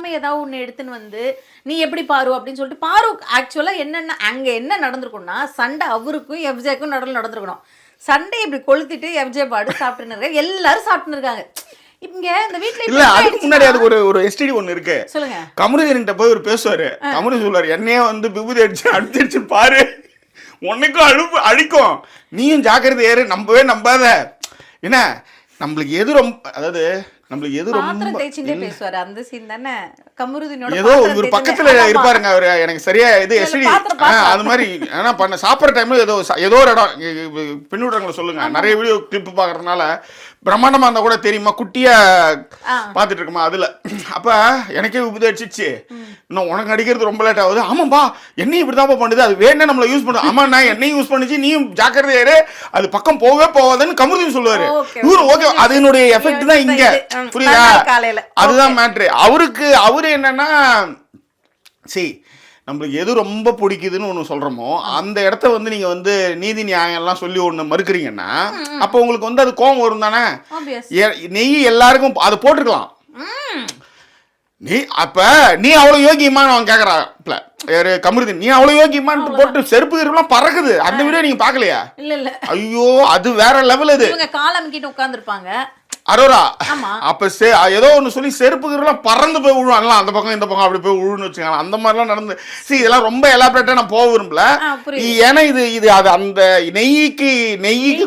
தெரியாம ஏதாவது ஒண்ணு எடுத்துன்னு வந்து நீ எப்படி பாரு அப்படின்னு சொல்லிட்டு பாரு ஆக்சுவலா என்னென்ன அங்க என்ன நடந்திருக்கும்னா சண்டை அவருக்கும் எஃப்ஜேக்கும் நடுவில் நடந்திருக்கணும். சண்டை இப்படி கொளுத்திட்டு எஃப்ஜே பாடு சாப்பிட்டுன்னு இருக்காங்க, எல்லாரும் சாப்பிட்டுன்னு இருக்காங்க. இங்க இந்த வீட்டுல இல்ல அதுக்கு முன்னாடி அதுக்கு ஒரு எஸ்டிடி ஒண்ணு இருக்கு. சொல்லுங்க. கமருதீன்கிட்ட போய் ஒரு பேசுவாரு. கமருதீன் சொல்லுவாரு, என்னையே வந்து விபூதி அடிச்சு பாரு, உனக்கும் அழிக்கும், நீயும் ஜாக்கிரதை ஏறு, நம்பவே நம்பாத. என்ன நம்மளுக்கு எது ரொம்ப, அதாவது நம்மளுக்கு எது ரொம்ப தேய்ச்சிட்டே பேசுவாரு அந்த சீன் தானே கமருதீனோட. ஏதோ ஒரு பக்கத்துல இருப்பாருங்க அவரு, எனக்கு சரியா இது எஸ்டி அது மாதிரி. ஆனா பண்ண சாப்பிட்ற டைம்ல ஏதோ ஒரு இடம் பின்னுடங்களை சொல்லுங்க, நிறைய வீடியோ கிளிப் பாக்குறதுனால பிரம்மாண்டமா இருந்தா கூட தெரியுமா, குட்டியா பாத்துட்டு இருக்குமா அதுல. அப்ப எனக்கே விபத்து அடிச்சிச்சு, இன்னும் உனக்கு அடிக்கிறது ரொம்ப லேட் ஆகுது. ஆமாப்பா என்னையும் இப்படிதான் பண்ணுது, அது வேணா நம்மள யூஸ் பண்ணுது. ஆமா நான் என்னையும் யூஸ் பண்ணிச்சு, நீயும் ஜாக்கிரதையாரு, அது பக்கம் போகவே போகாதுன்னு கமருதீன் சொல்லுவாரு. இவரு ஓகே, அதனுடைய எஃபெக்ட் தான் இங்க, புரியுதா? அதுதான் மேட்ரு. அவரு என்னன்னா சரி நம்மளுக்கு எது ரொம்ப பிடிக்குதுன்னு ஒன்று சொல்கிறோமோ அந்த இடத்த வந்து நீங்கள் வந்து நீதி நியாயம் எல்லாம் சொல்லி ஒன்று மறுக்கிறீங்கன்னா அப்போ உங்களுக்கு வந்து அது கோபம் வரும் தானே. நெய் எல்லாருக்கும் அதை போட்டுருக்கலாம். நீ அவ்வளோ யோகியமான்னு அவன் கேட்குறாப்ல யாரு கமருதீன், நீ அவ்வளோ யோகியமான்னு போட்டு செருப்பு எல்லாம் பறக்குது. அந்த வீடியோ நீங்க பாக்கலையா? இல்ல. ஐயோ அது வேற லெவல். அது காலம் கிட்ட உட்கார்ந்துருப்பாங்க அரோரா. அப்ப ஏதோ ஒண்ணு சொல்லி செருப்புலாம் பறந்து போய் விழுவாங்க, அந்த பக்கம் இந்த பக்கம் அப்படி போய் விழுன்னு வச்சுக்கலாம். அந்த மாதிரிலாம் நடந்து இதெல்லாம் ரொம்ப எலாபரேட்டா நான் போக விரும்பல. ஏன்னா இது அது அந்த நெய்க்கு